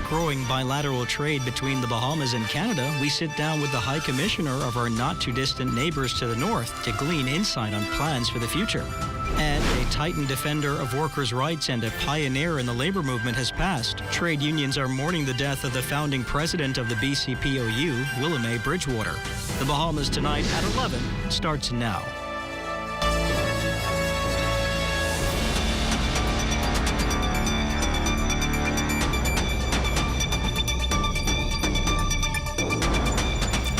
growing bilateral trade between the Bahamas and Canada, we sit down with the High Commissioner of our not-too-distant neighbors to the north to glean insight on plans for the future. And a titan defender of workers' rights and a pioneer in the labor movement has passed. Trade unions are mourning the death of the founding president of the BCPOU, Willamae Bridgewater. The Bahamas Tonight at 11 starts now.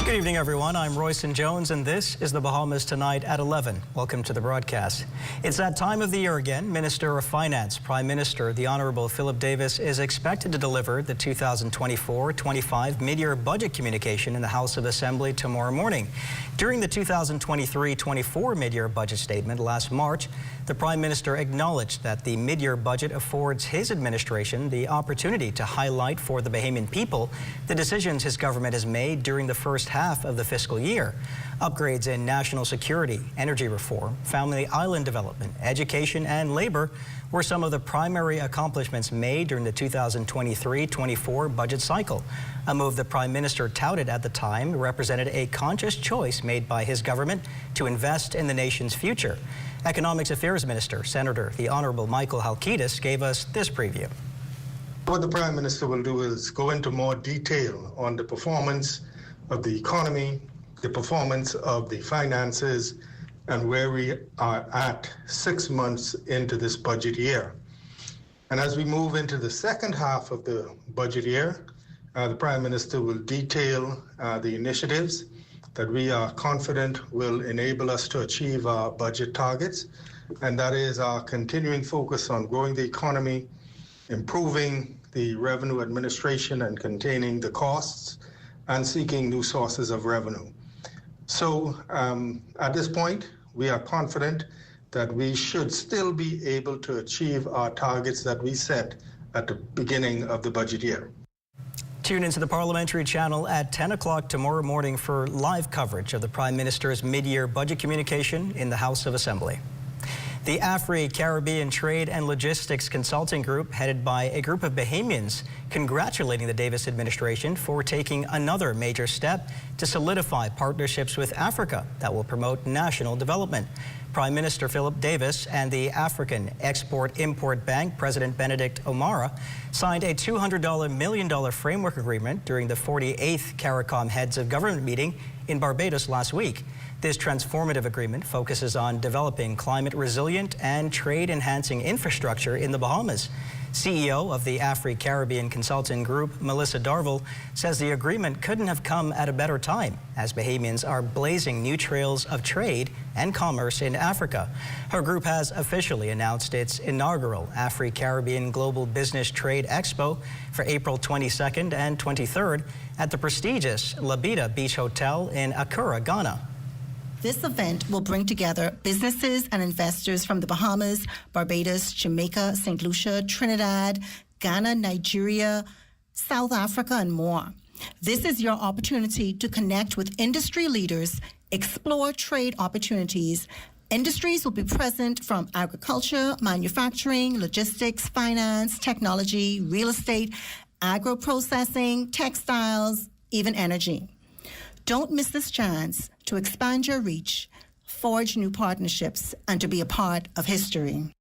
Good evening, everyone. I'm Royson Jones, and this is the Bahamas Tonight at 11. Welcome to the broadcast. It's that time of the year again. Minister of Finance, Prime Minister, the Honourable Philip Davis, is expected to deliver the 2024-25 mid-year budget communication in the House of Assembly tomorrow morning. During the 2023-24 mid-year budget statement last March, the Prime Minister acknowledged that the mid-year budget affords his administration the opportunity to highlight for the Bahamian people the decisions his government has made during the first half of the fiscal year. Upgrades in national security, energy reform, family island development, education, and labor were some of the primary accomplishments made during the 2023-24 budget cycle. A move the Prime Minister touted at the time represented a conscious choice made by his government to invest in the nation's future. Economics Affairs Minister, Senator the Honourable Michael Halkitis, gave us this preview. What the Prime Minister will do is go into more detail on the performance of the economy, the performance of the finances, and where we are at 6 months into this budget year. And as we move into the second half of the budget year, the Prime Minister will detail the initiatives that we are confident will enable us to achieve our budget targets. And that is our continuing focus on growing the economy, improving the revenue administration and containing the costs, and seeking new sources of revenue. So at this point, we are confident that we should still be able to achieve our targets that we set at the beginning of the budget year. Tune into the Parliamentary Channel at 10 o'clock tomorrow morning for live coverage of the Prime Minister's mid-year budget communication in the House of Assembly. The Afri-Caribbean Trade and Logistics Consulting Group, headed by a group of Bahamians, congratulating the Davis administration for taking another major step to solidify partnerships with Africa that will promote national development. Prime Minister Philip Davis and the African Export-Import Bank President Benedict O'Mara signed a $200 million framework agreement during the 48th CARICOM Heads of Government meeting in Barbados last week. This transformative agreement focuses on developing climate-resilient and trade-enhancing infrastructure in the Bahamas. CEO of the Afri-Caribbean Consulting Group, Melissa Darville, says the agreement couldn't have come at a better time, as Bahamians are blazing new trails of trade and commerce in Africa. Her group has officially announced its inaugural Afri-Caribbean Global Business Trade Expo for April 22nd and 23rd at the prestigious Labida Beach Hotel in Accra, Ghana. This event will bring together businesses and investors from the Bahamas, Barbados, Jamaica, St. Lucia, Trinidad, Ghana, Nigeria, South Africa, and more. This is your opportunity to connect with industry leaders, explore trade opportunities. Industries will be present from agriculture, manufacturing, logistics, finance, technology, real estate, agro-processing, textiles, even energy. Don't miss this chance to expand your reach, forge new partnerships, and to be a part of history.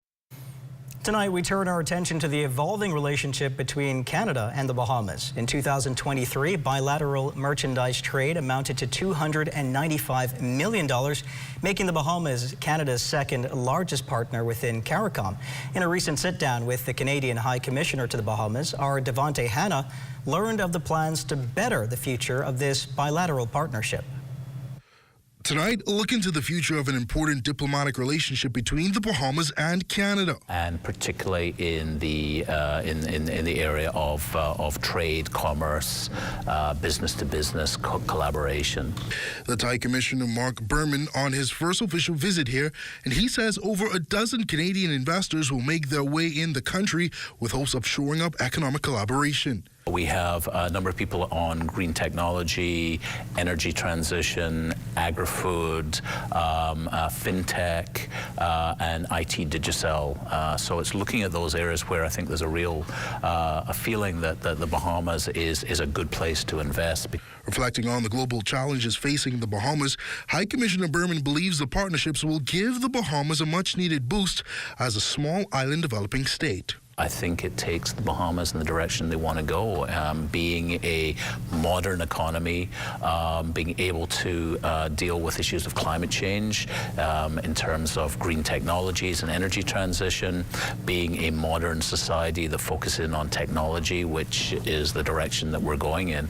Tonight, we turn our attention to the evolving relationship between Canada and the Bahamas. In 2023, bilateral merchandise trade amounted to $295 million, making the Bahamas Canada's second largest partner within CARICOM. In a recent sit-down with the Canadian High Commissioner to the Bahamas, our Devante Hanna learned of the plans to better the future of this bilateral partnership. Tonight, look into the future of an important diplomatic relationship between the Bahamas and Canada, and particularly in the area of trade, commerce, business-to-business collaboration. The High Commissioner Mark Berman on his first official visit here, and he says over a dozen Canadian investors will make their way in the country with hopes of shoring up economic collaboration. We have a number of people on green technology, energy transition, agri-food, fintech, and IT digicel. So it's looking at those areas where I think there's a real a feeling that the Bahamas is a good place to invest. Reflecting on the global challenges facing the Bahamas, High Commissioner Berman believes the partnerships will give the Bahamas a much-needed boost as a small island developing state. I think it takes the Bahamas in the direction they want to go, being a modern economy, being able to deal with issues of climate change in terms of green technologies and energy transition, being a modern society that focuses on technology, which is the direction that we're going in.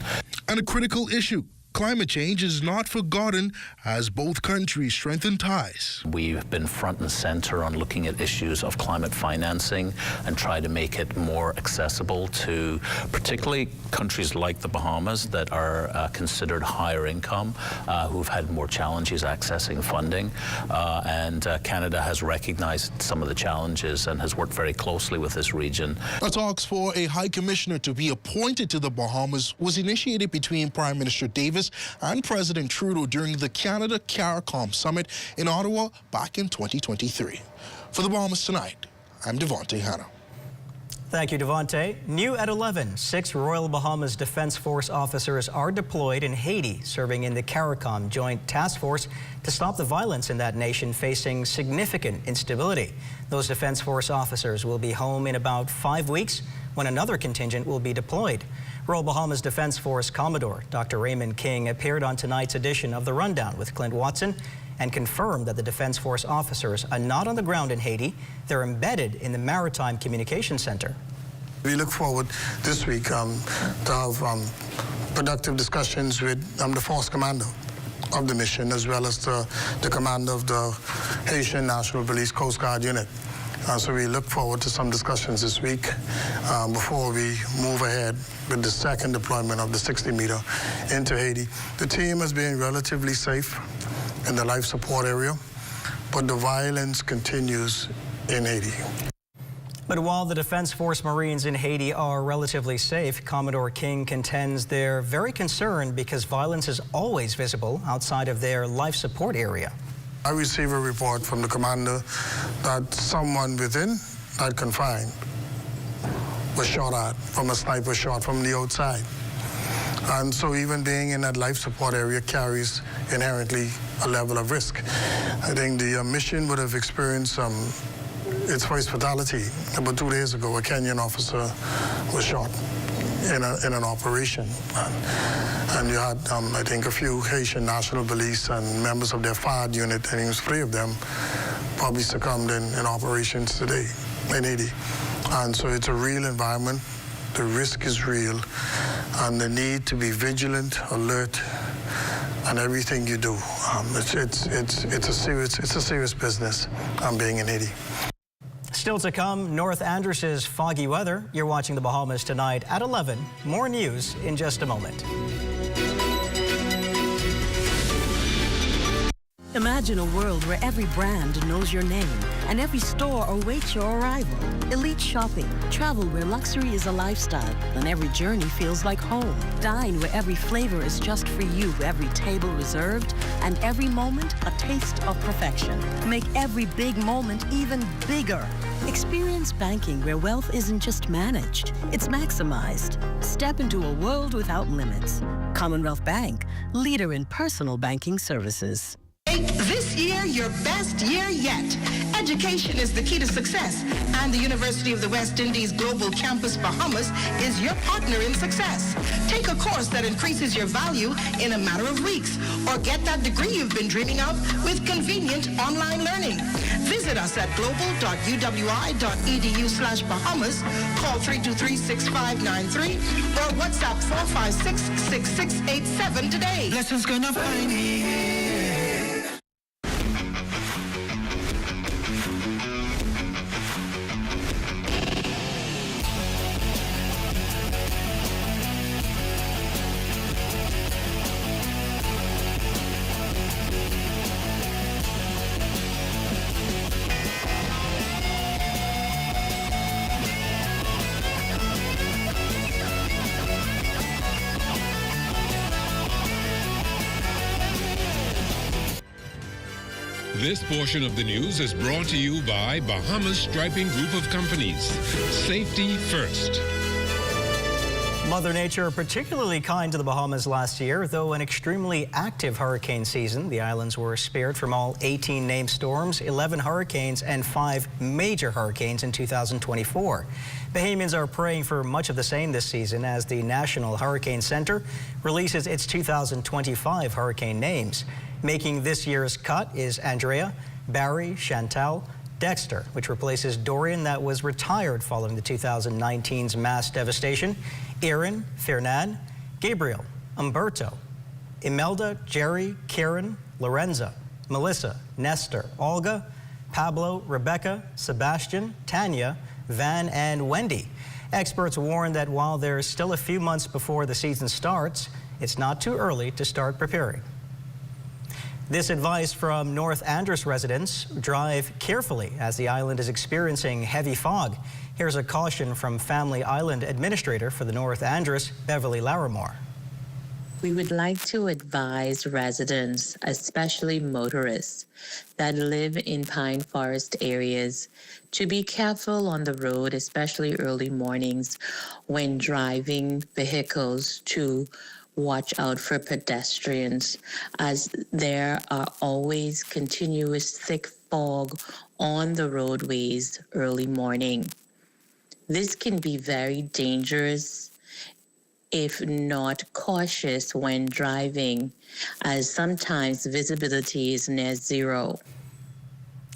And a critical issue. Climate change is not forgotten as both countries strengthen ties. We've been front and center on looking at issues of climate financing and try to make it more accessible to particularly countries like the Bahamas that are considered higher income, who've had more challenges accessing funding. And Canada has recognized some of the challenges and has worked very closely with this region. The talks for a High Commissioner to be appointed to the Bahamas was initiated between Prime Minister Davis and President Trudeau during the Canada-CARICOM Summit in Ottawa back in 2023. For the Bahamas Tonight, I'm Devontae Hanna. Thank you, Devontae. New at 11, 6 Royal Bahamas Defense Force officers are deployed in Haiti, serving in the CARICOM Joint Task Force to stop the violence in that nation facing significant instability. Those Defense Force officers will be home in about 5 weeks when another contingent will be deployed. Royal Bahamas Defense Force Commodore Dr. Raymond King appeared on tonight's edition of The Rundown with Clint Watson and confirmed that the Defense Force officers are not on the ground in Haiti. They're embedded in the Maritime Communication Center. We look forward this week to have productive discussions with the force commander of the mission, as well as the commander of the Haitian National Police Coast Guard unit. So we look forward to some discussions this week before we move ahead with the second deployment of the 60-meter into Haiti. The team has been relatively safe in the life support area, but the violence continues in Haiti. But while the Defense Force Marines in Haiti are relatively safe, Commodore King contends they're very concerned because violence is always visible outside of their life support area. I received a report from the commander that someone within that confined was shot at from a sniper shot from the outside. And so even being in that life support area carries inherently a level of risk. I think the mission would have experienced its first fatality about 2 days ago. A Kenyan officer was shot in an operation. And you had, I think, a few Haitian National Police and members of their FAD unit, I think it was 3 of them, probably succumbed in operations today in Haiti. And so it's a real environment. The risk is real, and the need to be vigilant, alert, and everything you do. It's a serious business. Being in Haiti. Still to come, North Andros' foggy weather. You're watching the Bahamas Tonight at 11. More news in just a moment. Imagine a world where every brand knows your name and every store awaits your arrival. Elite shopping, travel where luxury is a lifestyle and every journey feels like home. Dine where every flavor is just for you, every table reserved, and every moment a taste of perfection. Make every big moment even bigger. Experience banking where wealth isn't just managed, it's maximized. Step into a world without limits. Commonwealth Bank, leader in personal banking services. Make this year your best year yet. Education is the key to success, and the University of the West Indies Global Campus Bahamas is your partner in success. Take a course that increases your value in a matter of weeks, or get that degree you've been dreaming of with convenient online learning. Visit us at global.uwi.edu/Bahamas, call 323-6593, or WhatsApp 456-6687 today. Blessings gonna find me. This portion of the news is brought to you by Bahamas Striping Group of Companies. Safety first. Mother Nature particularly kind to the Bahamas last year. Though an extremely active hurricane season, the islands were spared from all 18 named storms, 11 hurricanes, and 5 major hurricanes in 2024. Bahamians are praying for much of the same this season as the National Hurricane Center releases its 2025 hurricane names. Making this year's cut is Andrea, Barry, Chantal, Dexter, which replaces Dorian that was retired following the 2019's mass devastation, Erin, Fernand, Gabriel, Umberto, Imelda, Jerry, Karen, Lorenza, Melissa, Nestor, Olga, Pablo, Rebecca, Sebastian, Tanya, Van, and Wendy. Experts warn that while there's still a few months before the season starts, it's not too early to start preparing. This advice from North Andros residents: drive carefully as the island is experiencing heavy fog. Here's a caution from Family Island Administrator for the North Andros, Beverly Larimore. We would like to advise residents, especially motorists that live in pine forest areas, to be careful on the road, especially early mornings when driving vehicles, to watch out for pedestrians, as there are always continuous thick fog on the roadways early morning. This can be very dangerous if not cautious when driving, as sometimes visibility is near zero.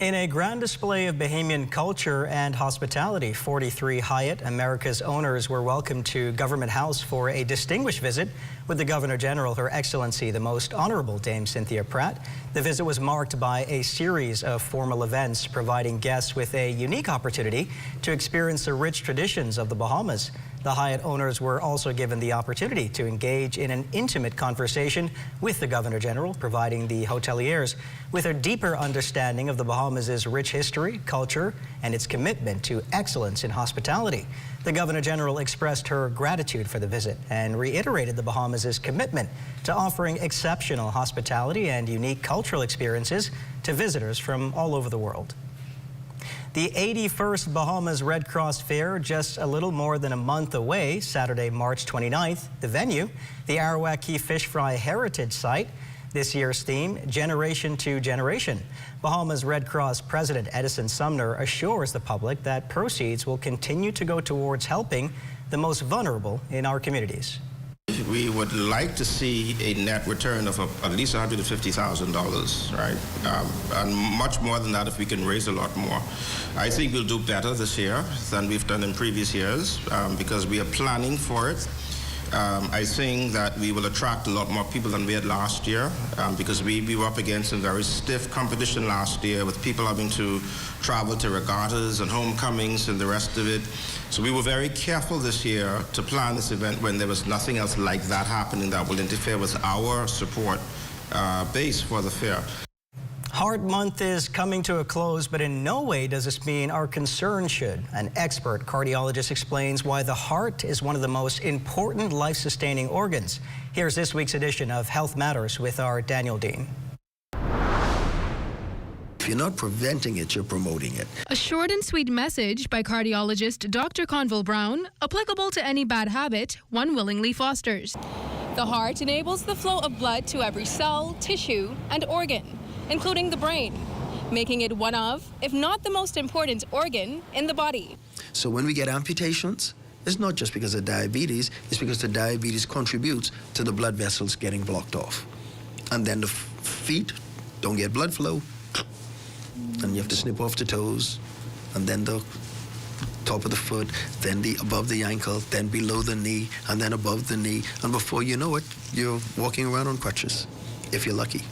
In a grand display of Bahamian culture and hospitality, 43 Hyatt, America's owners, were welcomed to Government House for a distinguished visit with the Governor General, Her Excellency, the Most Honorable Dame Cynthia Pratt. The visit was marked by a series of formal events, providing guests with a unique opportunity to experience the rich traditions of the Bahamas. The Hyatt owners were also given the opportunity to engage in an intimate conversation with the Governor General, providing the hoteliers with a deeper understanding of the Bahamas' rich history, culture, and its commitment to excellence in hospitality. The Governor General expressed her gratitude for the visit and reiterated the Bahamas' commitment to offering exceptional hospitality and unique cultural experiences to visitors from all over the world. The 81st Bahamas Red Cross Fair, just a little more than a month away, Saturday, March 29th. The venue, the Arawak Key Fish Fry Heritage Site. This year's theme, Generation to Generation. Bahamas Red Cross President Edison Sumner assures the public that proceeds will continue to go towards helping the most vulnerable in our communities. We would like to see a net return of at least $150,000, right? And much more than that if we can raise a lot more. I think we'll do better this year than we've done in previous years because we are planning for it. I think that we will attract a lot more people than we had last year because we were up against a very stiff competition last year with people having to travel to regattas and homecomings and the rest of it. So we were very careful this year to plan this event when there was nothing else like that happening that will interfere with our support base for the fair. Heart Month is coming to a close, but in no way does this mean our concern should. An expert cardiologist explains why the heart is one of the most important life-sustaining organs. Here's this week's edition of Health Matters with our Daniel Dean. If you're not preventing it, you're promoting it. A short and sweet message by cardiologist Dr. Conville Brown, applicable to any bad habit one willingly fosters. The heart enables the flow of blood to every cell, tissue, and organ, including the brain, making it one of, if not the most important organ in the body. So when we get amputations, it's not just because of diabetes, it's because the diabetes contributes to the blood vessels getting blocked off. And then the feet don't get blood flow, and you have to snip off the toes, and then the top of the foot, then the above the ankle, then below the knee, and then above the knee, and before you know it, you're walking around on crutches, if you're lucky.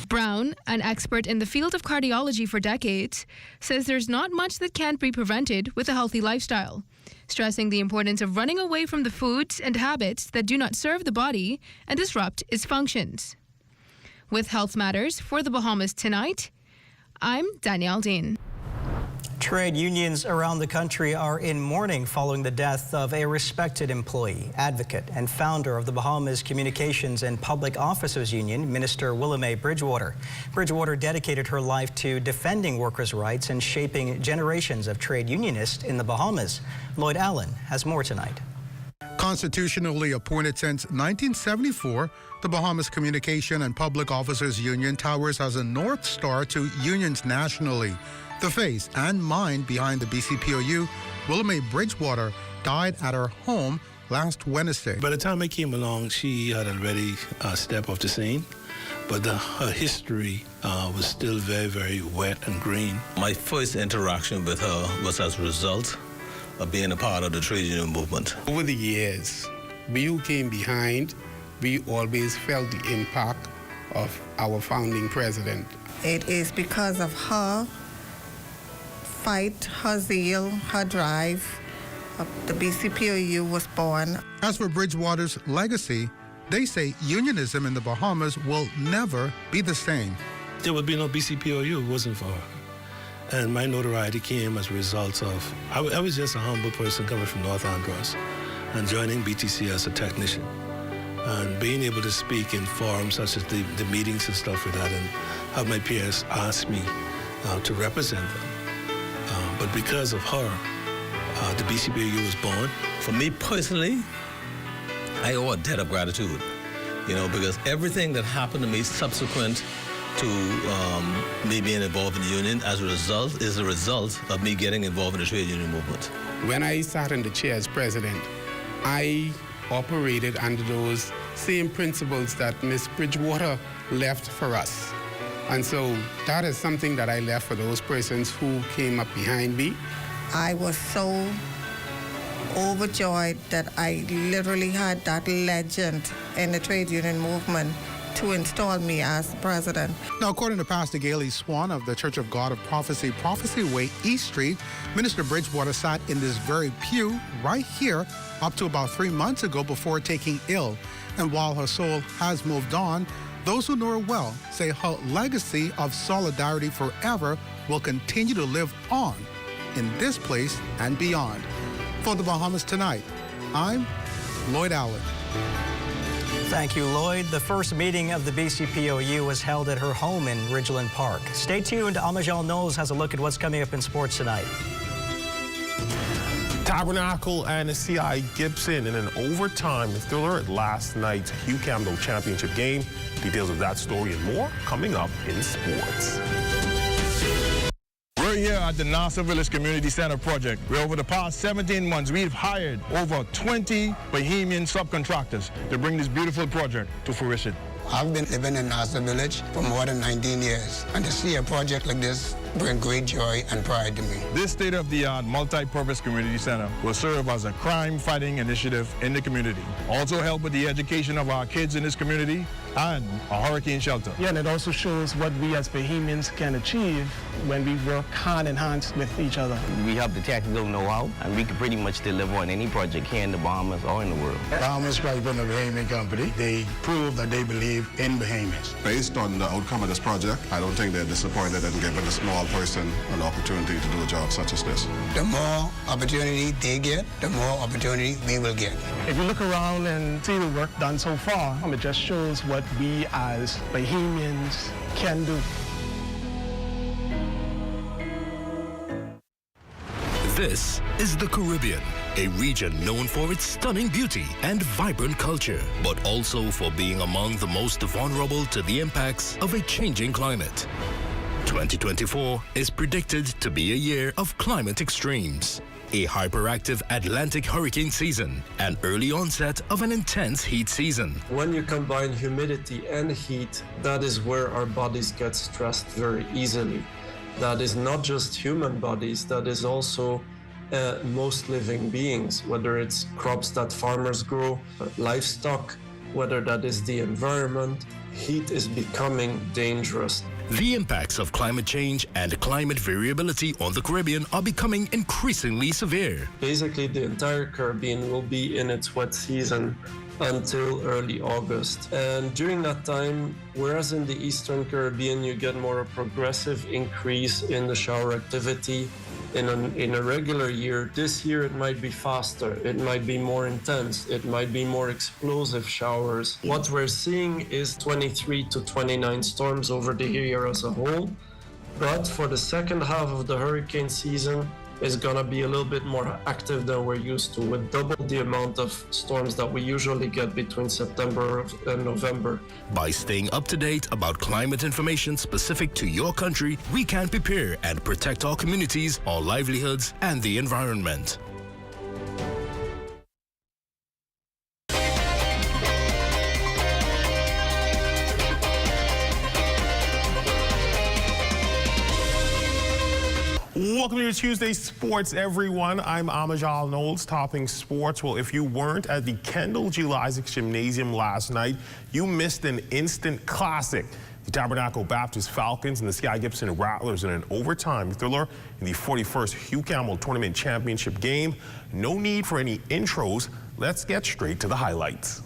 Brown, an expert in the field of cardiology for decades, says there's not much that can't be prevented with a healthy lifestyle, stressing the importance of running away from the foods and habits that do not serve the body and disrupt its functions. With Health Matters for the Bahamas tonight, I'm Danielle Dean. Trade unions around the country are in mourning following the death of a respected employee, advocate, and founder of the Bahamas Communications and Public Officers Union, Minister Willamae Bridgewater. Bridgewater dedicated her life to defending workers' rights and shaping generations of trade unionists in the Bahamas. Lloyd Allen has more tonight. Constitutionally appointed since 1974, the Bahamas Communication and Public Officers Union towers as a North Star to unions nationally. The face and mind behind the BCPOU, Willamae Bridgewater, died at her home last Wednesday. By the time I came along, she had already stepped off the scene, but her history was still very, very wet and green. My first interaction with her was as a result of being a part of the trade union movement. Over the years, we who came behind, we always felt the impact of our founding president. It is because of her fight, her zeal, her drive, the BCPOU was born. As for Bridgewater's legacy, they say unionism in the Bahamas will never be the same. There would be no BCPOU if it wasn't for her. And my notoriety came as a result of, I was just a humble person coming from North Andros and joining BTC as a technician. And being able to speak in forums such as the meetings and stuff like that, and have my peers ask me to represent them. But because of her, the BCPOU was born. For me personally, I owe a debt of gratitude, because everything that happened to me subsequent to me being involved in the union is a result of me getting involved in the trade union movement. When I sat in the chair as president, I operated under those same principles that Ms. Bridgewater left for us. And so that is something that I left for those persons who came up behind me. I was so overjoyed that I literally had that legend in the trade union movement to install me as president. Now, according to Pastor Gailey Swan of the Church of God of Prophecy, Prophecy Way, East Street, Minister Bridgewater sat in this very pew right here up to about 3 months ago before taking ill. And while her soul has moved on, those who know her well say her legacy of solidarity forever will continue to live on in this place and beyond. For the Bahamas Tonight, I'm Lloyd Allen. Thank you, Lloyd. The first meeting of the BCPOU was held at her home in Ridgeland Park. Stay tuned. Amajal Knowles has a look at what's coming up in sports tonight. Tabernacle and CI Gibson in an overtime thriller at last night's Hugh Campbell Championship game. Details of that story and more coming up in sports. We're here at the Nassau Village Community Center project, where over the past 17 months, we've hired over 20 Bahamian subcontractors to bring this beautiful project to fruition. I've been living in Nassau Village for more than 19 years, and to see a project like this bring great joy and pride to me. This state-of-the-art multi-purpose community center will serve as a crime-fighting initiative in the community. Also help with the education of our kids in this community and a hurricane shelter. Yeah, and it also shows what we as Bahamians can achieve when we work hand in hand with each other. We have the technical know-how, and we can pretty much deliver on any project here in the Bahamas or in the world. Bahamas Striping, a Bahamian company, they prove that they believe in Bahamians. Based on the outcome of this project, I don't think they're disappointed in giving a small person an opportunity to do a job such as this. The more opportunity they get, the more opportunity we will get. If you look around and see the work done so far, it just shows what we as Bahamians can do. This is the Caribbean, a region known for its stunning beauty and vibrant culture, but also for being among the most vulnerable to the impacts of a changing climate. 2024 is predicted to be a year of climate extremes, a hyperactive Atlantic hurricane season, and early onset of an intense heat season. When you combine humidity and heat, that is where our bodies get stressed very easily. That is not just human bodies, that is also most living beings, whether it's crops that farmers grow, livestock, whether that is the environment. Heat is becoming dangerous. The impacts of climate change and climate variability on the Caribbean are becoming increasingly severe. Basically, the entire Caribbean will be in its wet season until early August. And during that time, whereas in the Eastern Caribbean, you get more a progressive increase in the shower activity, in a regular year. This year it might be faster, it might be more intense, it might be more explosive showers. What we're seeing is 23 to 29 storms over the year as a whole, but for the second half of the hurricane season, is gonna be a little bit more active than we're used to, with double the amount of storms that we usually get between September and November. By staying up to date about climate information specific to your country, we can prepare and protect our communities, our livelihoods, and the environment. Welcome to your Tuesday Sports, everyone. I'm Amajal Knowles, topping sports. Well, if you weren't at the Kendall G. Isaacs Gymnasium last night, you missed an instant classic. The Tabernacle Baptist Falcons and the Sky Gibson Rattlers in an overtime thriller in the 41st Hugh Campbell Tournament Championship game. No need for any intros. Let's get straight to the highlights.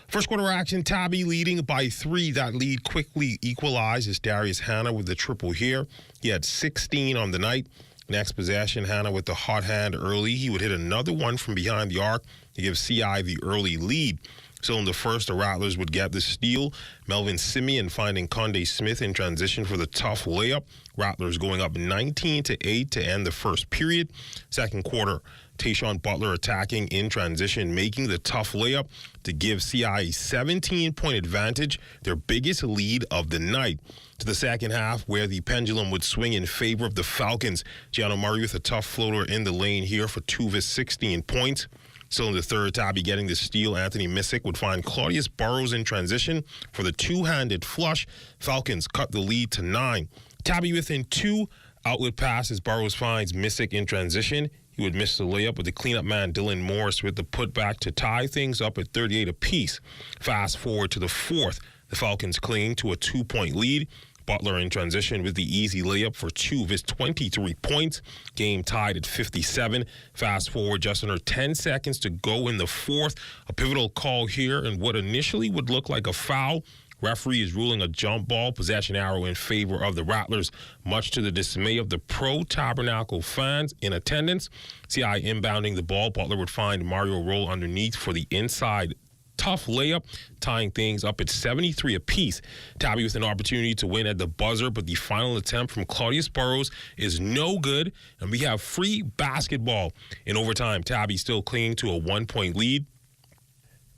First quarter action, Tabby leading by 3. That lead quickly equalized as Darius Hannah with the triple here. He had 16 on the night. Next possession, Hannah with the hot hand early. He would hit another one from behind the arc to give CI the early lead. So in the first, the Rattlers would get the steal. Melvin Simeon finding Conde Smith in transition for the tough layup. Rattlers going up 19-8 to end the first period. Second quarter, Tayshaun Butler attacking in transition, making the tough layup to give CI a 17-point advantage, their biggest lead of the night. To the second half, where the pendulum would swing in favor of the Falcons. Gianno Murray with a tough floater in the lane here for 2 of his 16 points. Still in the third, Tabby getting the steal. Anthony Missick would find Claudius Burrows in transition for the two-handed flush. Falcons cut the lead to 9. Tabby within 2 outlet passes. Burrows finds Missick in transition. He would miss the layup, with the cleanup man Dylan Morris with the putback to tie things up at 38 apiece. Fast forward to the fourth. The Falcons clinging to a 2-point lead. Butler in transition with the easy layup for 2 of his 23 points. Game tied at 57. Fast forward just under 10 seconds to go in the fourth. A pivotal call here, and what initially would look like a foul. Referee is ruling a jump ball, possession arrow in favor of the Rattlers, much to the dismay of the pro-Tabernacle fans in attendance. CI inbounding the ball. Butler would find Mario Roll underneath for the inside tough layup, tying things up at 73 apiece. Tabby with an opportunity to win at the buzzer, but the final attempt from Claudius Burrows is no good, and we have free basketball. In overtime, Tabby still clinging to a 1-point lead.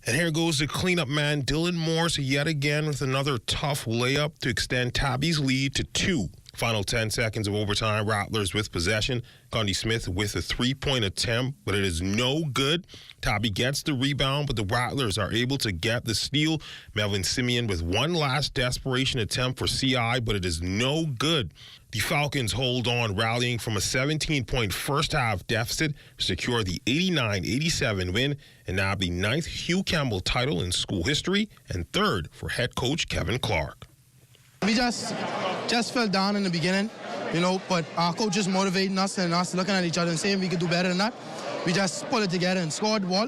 And here goes the cleanup man, Dylan Morris, yet again with another tough layup to extend Tabby's lead to 2. Final 10 seconds of overtime, Rattlers with possession. Conde Smith with a 3-point attempt, but it is no good. Tabby gets the rebound, but the Rattlers are able to get the steal. Melvin Simeon with one last desperation attempt for CI, but it is no good. The Falcons hold on, rallying from a 17-point first-half deficit to secure the 89-87 win and now the 9th Hugh Campbell title in school history and 3rd for head coach Kevin Clark. We just fell down in the beginning, but our coach is motivating us and us looking at each other and saying we could do better than that. We just pulled it together and scored the ball,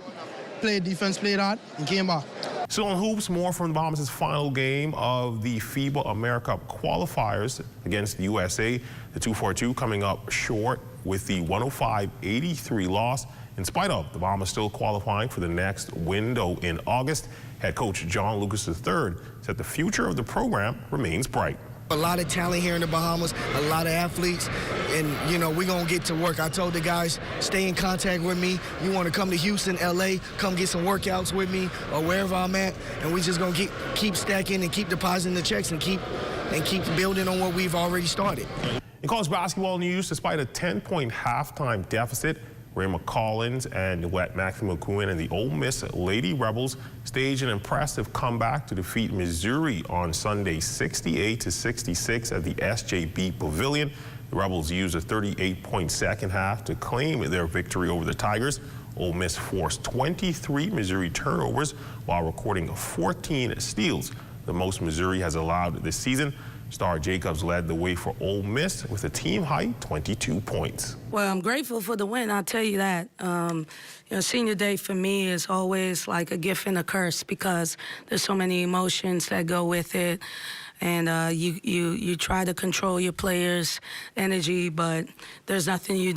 played defense, played hard, and came back. So on hoops, more from the Bahamas' final game of the FIBA AmeriCup qualifiers against the USA. The 2-4-2 coming up short with the 105-83 loss. In spite of the Bahamas still qualifying for the next window in August, head coach John Lucas III said the future of the program remains bright. A lot of talent here in the Bahamas, a lot of athletes, and, we're going to get to work. I told the guys, stay in contact with me. You want to come to Houston, L.A., come get some workouts with me or wherever I'm at, and we just going to keep stacking and keep depositing the checks and keep building on what we've already started. In college basketball news, despite a 10-point halftime deficit, Ray McCollins and Maximo Quinn and the Ole Miss Lady Rebels staged an impressive comeback to defeat Missouri on Sunday 68-66 at the SJB Pavilion. The Rebels used a 38-point second half to claim their victory over the Tigers. Ole Miss forced 23 Missouri turnovers while recording 14 steals, the most Missouri has allowed this season. Star Jacobs led the way for Ole Miss with a team-high 22 points. Well, I'm grateful for the win, I'll tell you that. Senior day for me is always like a gift and a curse because there's so many emotions that go with it. And you try to control your players' energy, but there's nothing you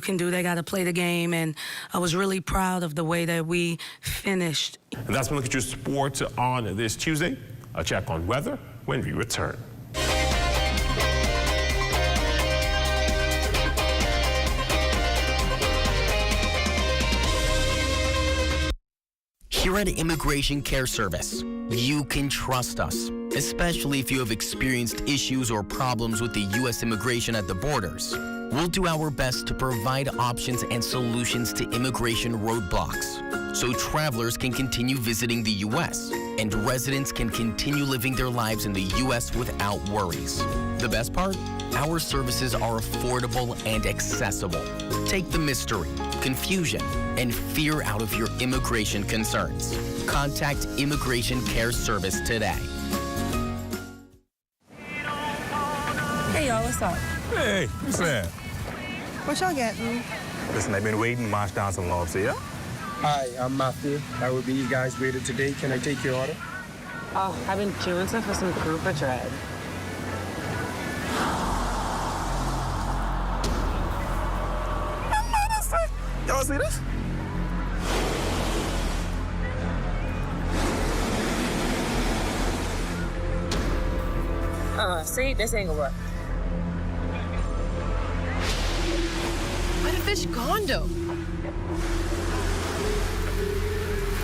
can do. They got to play the game, and I was really proud of the way that we finished. And that's been a look at your sports on this Tuesday. A check on weather when we return. Here at Immigration Care Service, you can trust us, especially if you have experienced issues or problems with the U.S. immigration at the borders. We'll do our best to provide options and solutions to immigration roadblocks, so travelers can continue visiting the U.S. and residents can continue living their lives in the U.S. without worries. The best part? Our services are affordable and accessible. Take the mystery, confusion, and fear out of your immigration concerns. Contact Immigration Care Service today. Hey, y'all, what's up? Hey, what's that? What y'all getting? Listen, I've been waiting to march down some logs here. Hi, I'm Matthew. I will be you guys waited today. Can I take your order? Oh, I've been chewing stuff for some grouper tread. Y'all see this? See, this ain't gonna work. Where the fish gone, though?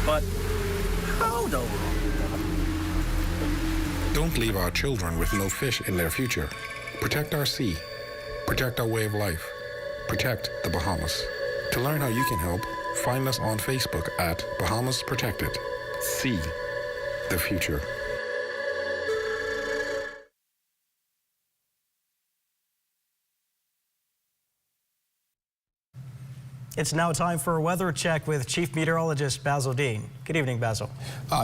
But how though? Don't leave our children with no fish in their future. Protect our sea. Protect our way of life. Protect the Bahamas. To learn how you can help, find us on Facebook at Bahamas Protected. See the future. It's now time for a weather check with Chief Meteorologist Basil Dean. Good evening, Basil.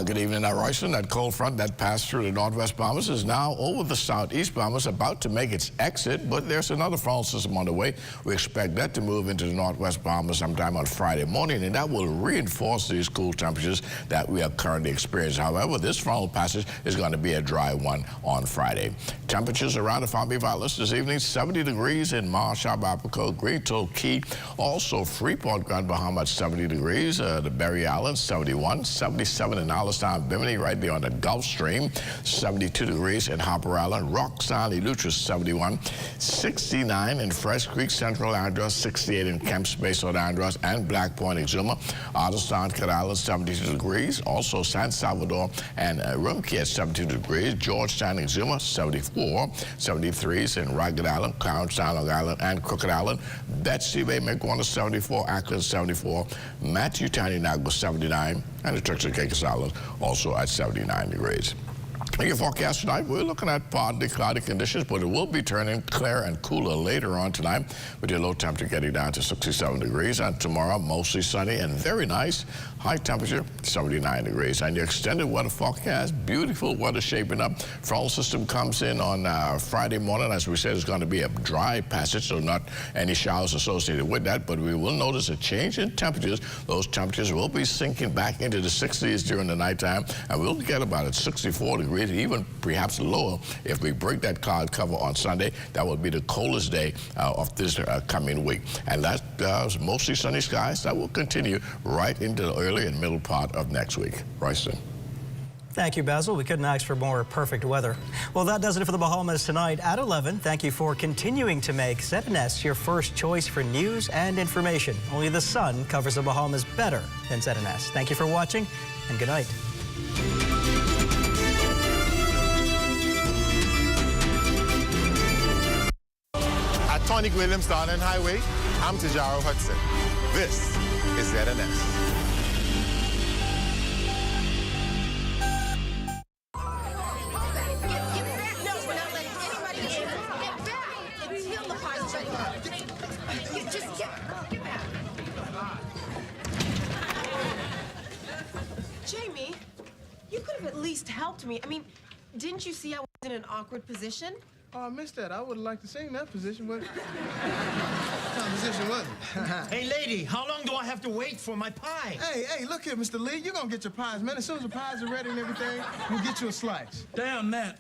Good evening, Royston. That cold front that passed through the northwest Bahamas is now over the southeast Bahamas, about to make its exit, but there's another frontal system on the way. We expect that to move into the northwest Bahamas sometime on Friday morning, and that will reinforce these cool temperatures that we are currently experiencing. However, this frontal passage is going to be a dry one on Friday. Temperatures around the Family Atlas this evening, 70 degrees in Marshall, Abaco, Great Key, also Freeport, Grand Bahama at 70 degrees, the Berry Islands 71, 77 in Allenstown, Bimini, right there on the Gulf Stream, 72 degrees in Harper Island, Rock Island, Eleuthera 71, 69 in Fresh Creek, Central Andros, 68 in Kemp's Bay, South Andros, and Black Point, Exuma, Otterstown, Cat Island 72 degrees, also San Salvador and Rumkey at 72 degrees, Georgetown, Exuma 74, 73s in Ragged Island, Clownstown, Long Island, and Crooked Island, Betsy Bay, Mequona 74, Akron 74, Matthew Tiny Nagua 79, and the Turks and Caicos Islands also at 79 degrees. In your forecast tonight, we're looking at partly cloudy conditions, but it will be turning clear and cooler later on tonight, with your low temperature getting down to 67 degrees. And tomorrow, mostly sunny and very nice. High temperature, 79 degrees. And your extended weather forecast, beautiful weather shaping up. Frontal system comes in on Friday morning. As we said, it's going to be a dry passage, so not any showers associated with that. But we will notice a change in temperatures. Those temperatures will be sinking back into the 60s during the nighttime, and we'll get about at 64 degrees, even perhaps lower if we break that cloud cover on Sunday. That will be the coldest day of this coming week. And that mostly sunny skies. That will continue right into the early and middle part of next week. Royston. Thank you, Basil. We couldn't ask for more perfect weather. Well, that does it for the Bahamas tonight at 11. Thank you for continuing to make ZNS your first choice for news and information. Only the sun covers the Bahamas better than ZNS. Thank you for watching, and good night. At Tony Williams Darling Highway, I'm Tijaro Hudson. This is ZNS. Jamie, you could have at least helped me. I mean, didn't you see I in an awkward position? Oh, I missed that. I would have liked to sing that position, but what kind of position was it? Hey, lady, how long do I have to wait for my pie? Hey, look here, Mr. Lee. You're going to get your pies, man. As soon as the pies are ready and everything, we'll get you a slice. Damn, man.